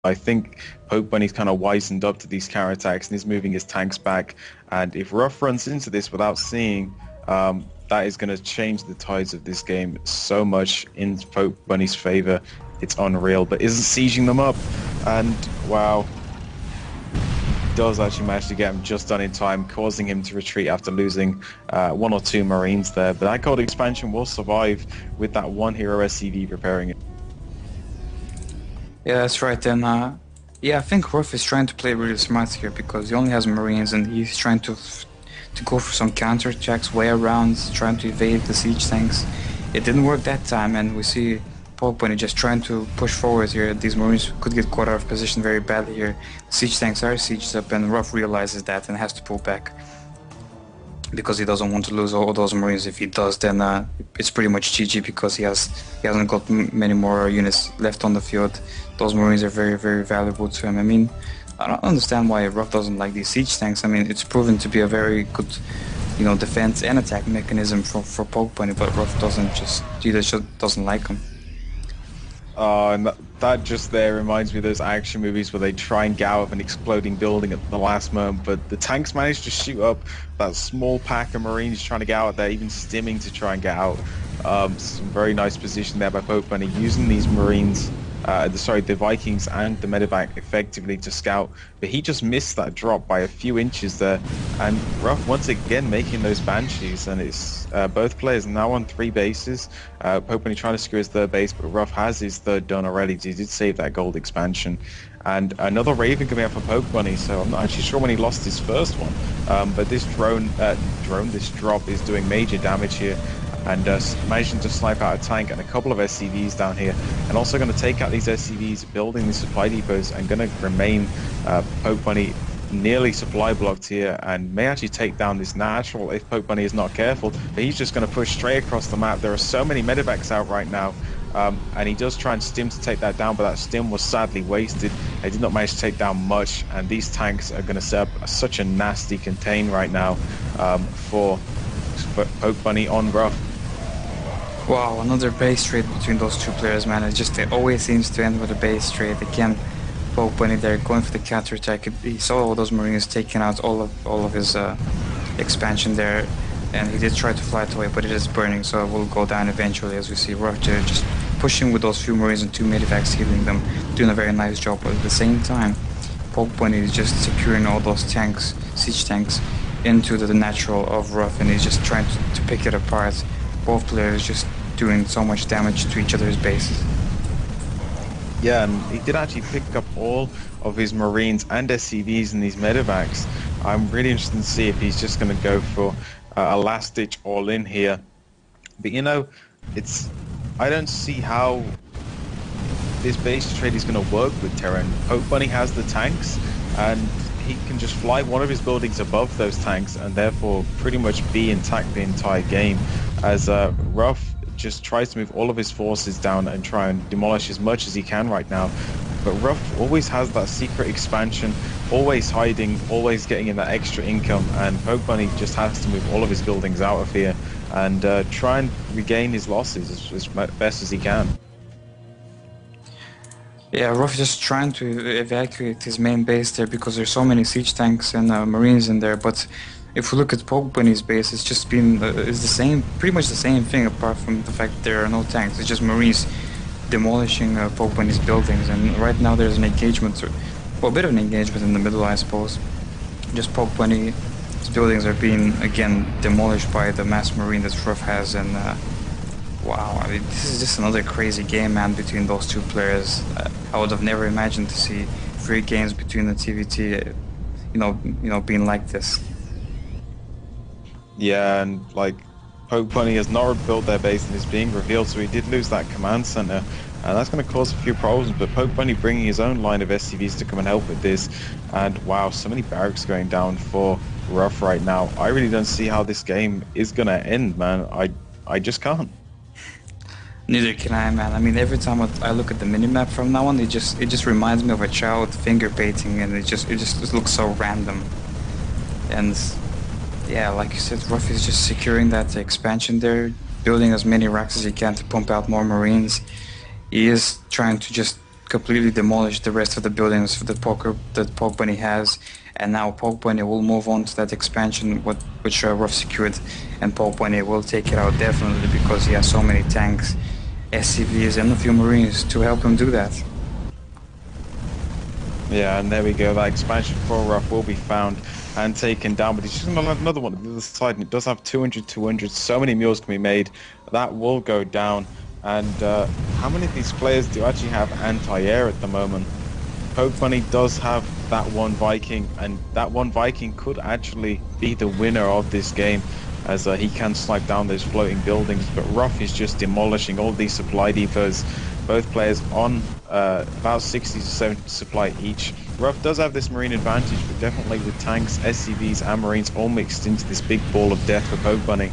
I think Poke Bunny's kind of wizened up to these counterattacks and is moving his tanks back. And if Ruff runs into this without seeing, that is going to change the tides of this game so much in Poke Bunny's favor. It's unreal, but isn't sieging them up. And wow, does actually manage to get him just done in time, causing him to retreat after losing one or two Marines there. But that gold expansion will survive with that one hero SCV preparing it. Yeah, that's right. And yeah, I think Ruff is trying to play really smart here because he only has Marines and he's trying to go for some counterattacks way around, trying to evade the siege tanks. It didn't work that time, and we see Poke Bunny just trying to push forward here. These Marines could get caught out of position very badly here. Siege tanks are sieged up, and Ruff realizes that and has to pull back because he doesn't want to lose all those Marines. If he does, then it's pretty much GG because he hasn't got many more units left on the field. Those Marines are very, very valuable to him. I mean, I don't understand why Ruff doesn't like these siege tanks. I mean, it's proven to be a very good, defense and attack mechanism for Poke Bunny, but Ruff doesn't like them. And that just there reminds me of those action movies where they try and get out of an exploding building at the last moment, but the tanks manage to shoot up that small pack of Marines trying to get out there, even stimming to try and get out. Some very nice position there by Poke Bunny, using these Marines, the Vikings and the medevac effectively to scout, but he just missed that drop by a few inches there, and Ruff once again making those Banshees, and it's both players now on 3 bases. Poke Bunny trying to secure his 3rd base, but Ruff has his 3rd done already. He did save that gold expansion. And another Raven coming out for Poke Bunny, so I'm not actually sure when he lost his first one, but this this drop is doing major damage here, and managing to snipe out a tank and a couple of SCVs down here, and also going to take out these SCVs, building these supply depots, and going to remain Poke Bunny nearly supply blocked here, and may actually take down this natural if Poke Bunny is not careful, but he's just going to push straight across the map. There are so many medevacs out right now, and he does try and stim to take that down, but that stim was sadly wasted. He did not manage to take down much, and these tanks are going to set up such a nasty contain right now for Poke Bunny on Ruff. Wow, another base trade between those two players, man. It always seems to end with a base trade. Again, Poke Bunny there going for the counterattack. He saw all those Marines taking out all of his expansion there, and he did try to fly it away, but it is burning, so it will go down eventually, as we see Ruff just pushing with those few Marines and 2 medevacs, healing them, doing a very nice job. But at the same time, Poke Bunny is just securing all those tanks, siege tanks, into the natural of Ruff, and he's just trying to pick it apart. Both players just doing so much damage to each other's bases. Yeah, and he did actually pick up all of his Marines and SCVs in these medevacs. I'm really interested to see if he's just going to go for a last-ditch all-in here. But I don't see how this base trade is going to work with Terran. Poke Bunny has the tanks, and he can just fly one of his buildings above those tanks and therefore pretty much be intact the entire game, as Ruff just tries to move all of his forces down and try and demolish as much as he can right now. But Ruff always has that secret expansion, always hiding, always getting in that extra income, and Poke Bunny just has to move all of his buildings out of here and try and regain his losses as best as he can. Yeah, Ruff is just trying to evacuate his main base there because there's so many siege tanks and Marines in there, but if we look at Poke Bunny's base, it's just been pretty much the same thing, apart from the fact that there are no tanks. It's just Marines demolishing Poke Bunny's buildings, and right now there's an engagement, a bit of an engagement in the middle, I suppose. Just Poke Bunny's buildings are being again demolished by the mass Marine that Ruff has, and wow, I mean, this is just another crazy game, man, between those two players. I would have never imagined to see 3 games between the TVT, being like this. Yeah, and Poke Bunny has not rebuilt their base and is being revealed, so he did lose that command center, and that's going to cause a few problems. But Poke Bunny bringing his own line of SCVs to come and help with this, and wow, so many barracks going down for Ruff right now. I really don't see how this game is going to end, man. I just can't. Neither can I, man. I mean, every time I look at the minimap from now on, it just reminds me of a child finger painting, and it just looks so random. And yeah, like you said, Ruff is just securing that expansion there, building as many racks as he can to pump out more Marines. He is trying to just completely demolished the rest of the buildings that Pork Bunny has, and now Pork Bunny will move on to that expansion which Ruff secured, and Pork Bunny will take it out definitely because he has so many tanks, SCVs, and a few Marines to help him do that. Yeah, and there we go. That expansion for Ruff will be found and taken down, but it's just another one on the other side, and it does have 200, 200. So many mules can be made. That will go down. And how many of these players do actually have anti-air at the moment? Pork Bunny does have that one Viking, and that one Viking could actually be the winner of this game, as he can snipe down those floating buildings. But Ruff is just demolishing all these supply depots. Both players on about 60 to 70 supply each. Ruff does have this Marine advantage, but definitely with tanks, SCVs, and Marines all mixed into this big ball of death for Pork Bunny.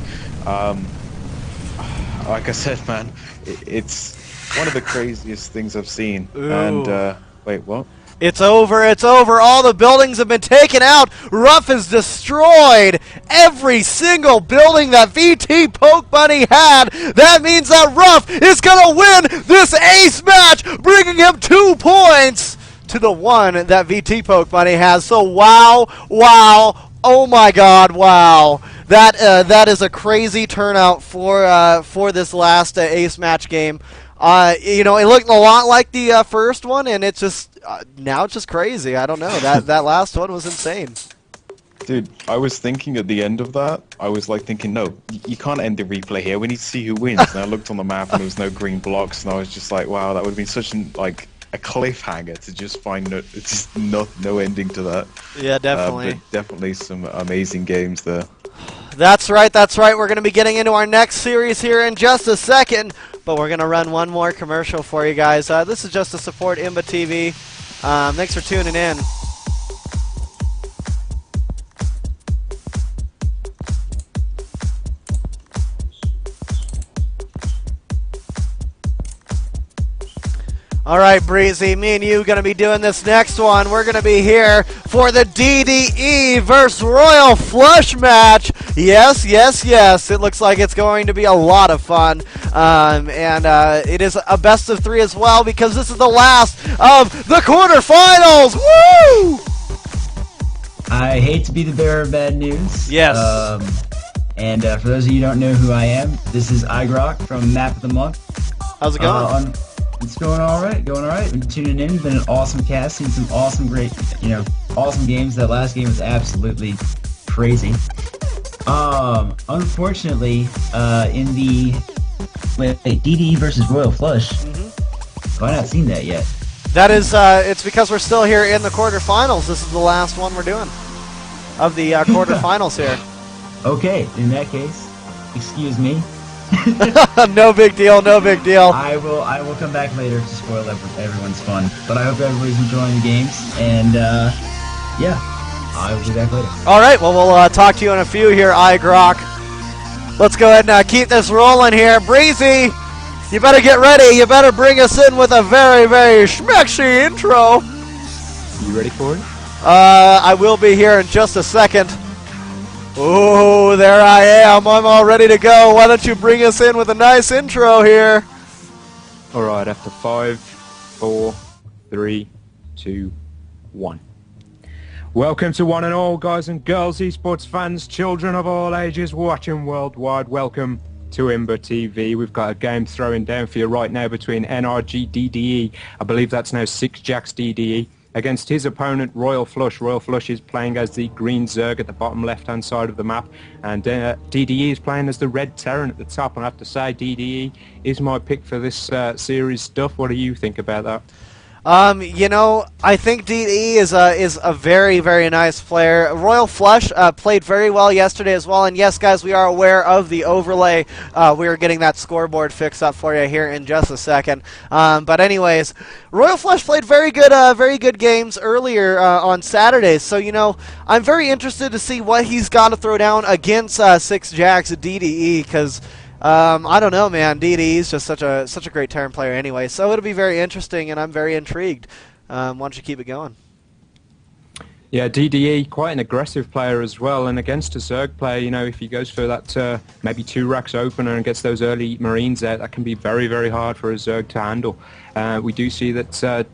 Like I said, man, it's one of the craziest things I've seen. Ooh. And wait, what? It's over, it's over. All the buildings have been taken out. Ruff has destroyed every single building that VT Pork Bunny had. That means that Ruff is going to win this ace match, bringing him 2 points to the 1 that VT Pork Bunny has. So wow, wow, oh my god, wow. That is a crazy turnout for this last ace match game. You know, it looked a lot like the first one, and it's just now it's just crazy. I don't know. That last one was insane. Dude, I was thinking at the end of that, I was like thinking, no, you can't end the replay here. We need to see who wins. And I looked on the map, and there was no green blocks, and I was just like, wow, that would have been such a cliffhanger to just find no ending to that. Yeah, definitely. But definitely some amazing games there. That's right, that's right. We're going to be getting into our next series here in just a second, but we're going to run one more commercial for you guys. This is just to support IMBA TV. Thanks for tuning in. All right, Breezy, me and you are going to be doing this next one. We're going to be here for the DDE versus Royal Flush match. Yes, yes, yes. It looks like it's going to be a lot of fun. It is a best of 3 as well, because this is the last of the quarterfinals. Woo! I hate to be the bearer of bad news. Yes. For those of you who don't know who I am, this is iGrok from Map of the Month. How's it going? It's going all right. Been tuning in. Been an awesome cast. Seen some awesome games. That last game was absolutely crazy. Unfortunately, in the DDE versus Royal Flush, have I not seen that yet? That is, it's because we're still here in the quarterfinals. This is the last one we're doing of the quarterfinals here. Okay, in that case, excuse me. No big deal, no big deal. I will come back later to spoil everyone's fun. But I hope everybody's enjoying the games, and yeah, I will be back later. All right, well, we'll talk to you in a few here, iGrok. Let's go ahead and keep this rolling here. Breezy, you better get ready. You better bring us in with a very, very schmexy intro. You ready for it? I will be here in just a second. Oh, there I am. I'm all ready to go. Why don't you bring us in with a nice intro here? All right, after 5, 4, 3, 2, 1. Welcome to one and all, guys and girls, esports fans, children of all ages watching worldwide. Welcome to IMBA TV. We've got a game throwing down for you right now between NRG DDE, I believe that's now 6 Jacks DDE, against his opponent Royal Flush. Royal Flush is playing as the green Zerg at the bottom left-hand side of the map, and DDE is playing as the red Terran at the top. And I have to say, DDE is my pick for this series stuff. What do you think about that? You know, I think DDE is a very, very nice player. Royal Flush played very well yesterday as well. And yes, guys, we are aware of the overlay. We are getting that scoreboard fixed up for you here in just a second. But anyways, Royal Flush played very good games earlier on Saturdays. So, you know, I'm very interested to see what he's got to throw down against 6 Jacks at DDE, because I don't know, man. DDE is just such a great Terran player anyway, so it'll be very interesting, and I'm very intrigued. Why don't you keep it going? Yeah, DDE, quite an aggressive player as well, and against a Zerg player, you know, if he goes for that maybe 2 racks opener and gets those early Marines out, that can be very, very hard for a Zerg to handle. We do see that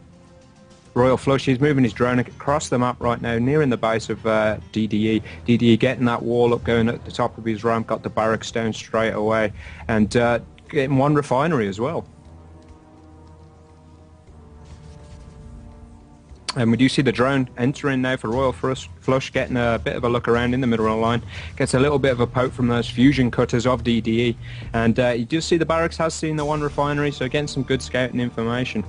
Royal Flush is moving his drone across the map right now, nearing the base of DDE. DDE getting that wall up, going at the top of his ramp, got the barracks down straight away, and getting 1 refinery as well. And we do see the drone entering now for Royal Flush, getting a bit of a look around in the middle of the line. Gets a little bit of a poke from those fusion cutters of DDE. And you do see the barracks has seen the 1 refinery, so getting some good scouting information.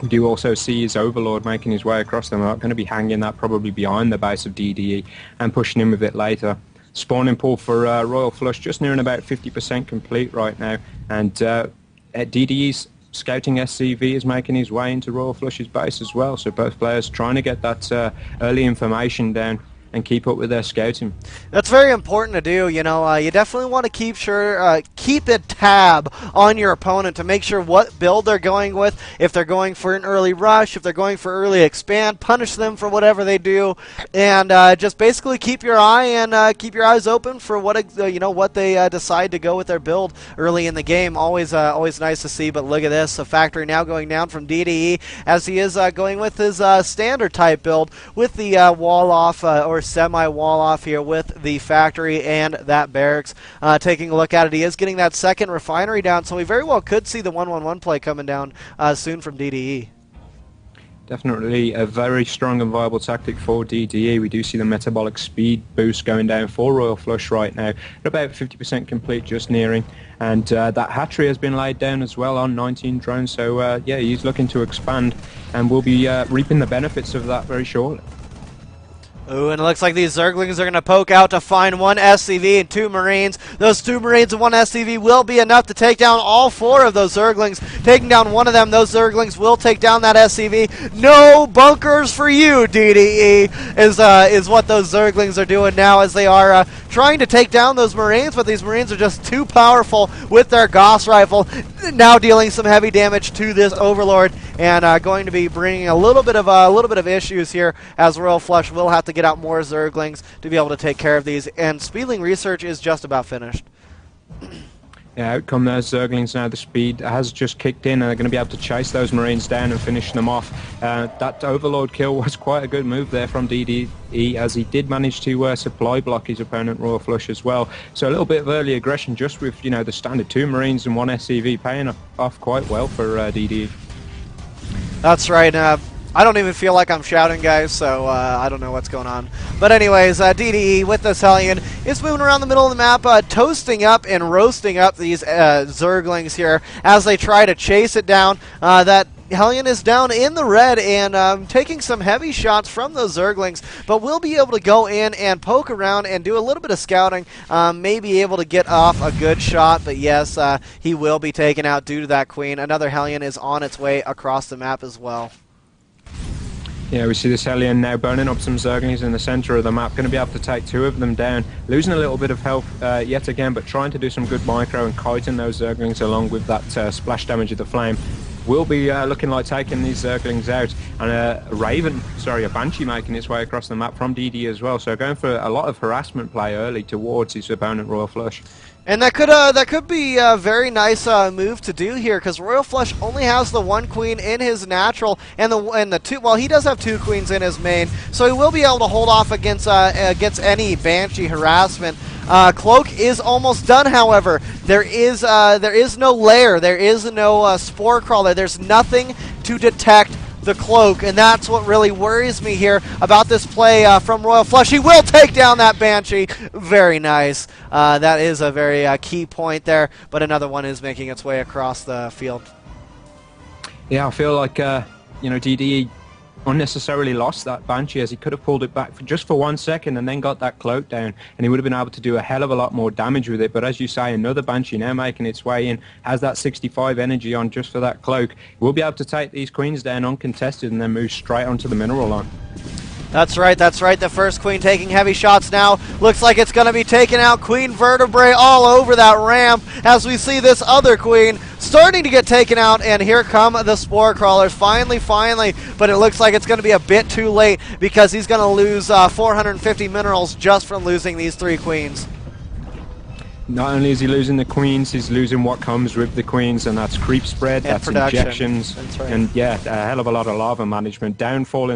We do also see his Overlord making his way across the map, going to be hanging that probably behind the base of DDE and pushing him with it later. Spawning pool for Royal Flush just nearing about 50% complete right now. And at DDE's scouting SCV is making his way into Royal Flush's base as well, so both players trying to get that early information down and keep up with their scouting. That's very important to do. You know, you definitely want to keep a tab on your opponent to make sure what build they're going with. If they're going for an early rush, if they're going for early expand, punish them for whatever they do, and just basically keep your eye and keep your eyes open for what what they decide to go with their build early in the game. Always nice to see. But look at this, a factory now going down from DDE as he is going with his standard type build with the wall off or semi-wall off here with the factory and that barracks. Taking a look at it, he is getting that 2nd refinery down, so we very well could see the 1-1-1 play coming down soon from DDE. Definitely a very strong and viable tactic for DDE. We do see the metabolic speed boost going down for Royal Flush right now. At about 50% complete, just nearing. And that hatchery has been laid down as well on 19 drones. So yeah, he's looking to expand and we'll be reaping the benefits of that very shortly. Ooh, and it looks like these Zerglings are going to poke out to find 1 SCV and 2 Marines. Those 2 Marines and 1 SCV will be enough to take down all 4 of those Zerglings. Taking down 1 of them, those Zerglings will take down that SCV. No bunkers for you, DDE, is what those Zerglings are doing now as they are trying to take down those Marines, but these Marines are just too powerful with their Gauss rifle. Now dealing some heavy damage to this Overlord and going to be bringing a little bit of issues here as Royal Flush will have to get out more Zerglings to be able to take care of these, and Speedling research is just about finished. Yeah, out come those Zerglings now. The speed has just kicked in and they're going to be able to chase those Marines down and finish them off. That Overlord kill was quite a good move there from DDE, as he did manage to supply block his opponent Royal Flush as well. So a little bit of early aggression just with, you know, the standard 2 Marines and 1 SCV paying off quite well for DDE. That's right. I don't even feel like I'm shouting, guys, so I don't know what's going on. But anyways, DDE with this Hellion is moving around the middle of the map, toasting up and roasting up these Zerglings here as they try to chase it down. That Hellion is down in the red and taking some heavy shots from those Zerglings, but will be able to go in and poke around and do a little bit of scouting, may be able to get off a good shot, but yes, he will be taken out due to that Queen. Another Hellion is on its way across the map as well. Yeah, we see this Hellion now burning up some Zerglings in the center of the map. Going to be able to take 2 of them down. Losing a little bit of health yet again, but trying to do some good micro and kiting those Zerglings along with that splash damage of the flame. Will be looking like taking these Zerglings out. And a Banshee making its way across the map from DD as well. So going for a lot of harassment play early towards his opponent Royal Flush. And that could be a very nice move to do here, because Royal Flush only has the 1 Queen in his natural, and the 2. Well, he does have 2 Queens in his main, so he will be able to hold off against any Banshee harassment. Cloak is almost done, however. There is no lair, there is no spore crawler. There's nothing to detect the Cloak, and that's what really worries me here about this play from Royal Flush. He will take down that Banshee. Very nice. That is a very key point there, but another one is making its way across the field. Yeah, I feel like DDE unnecessarily lost that Banshee, as he could have pulled it back for just 1 second and then got that Cloak down, and he would have been able to do a hell of a lot more damage with it. But as you say, another Banshee now making its way in, has that 65 energy on just for that Cloak. We'll be able to take these Queens down uncontested and then move straight onto the mineral line. That's right, that's right. The first queen taking heavy shots now. Looks like it's going to be taking out Queen Vertebrae all over that ramp as we see this other queen starting to get taken out, and here come the Spore Crawlers. Finally, but it looks like it's going to be a bit too late because he's going to lose 450 minerals just from losing these 3 queens. Not only is he losing the queens, he's losing what comes with the queens, and that's creep spread, And that's production. injections, That's right. and yeah, a hell of a lot of lava management. Downfall in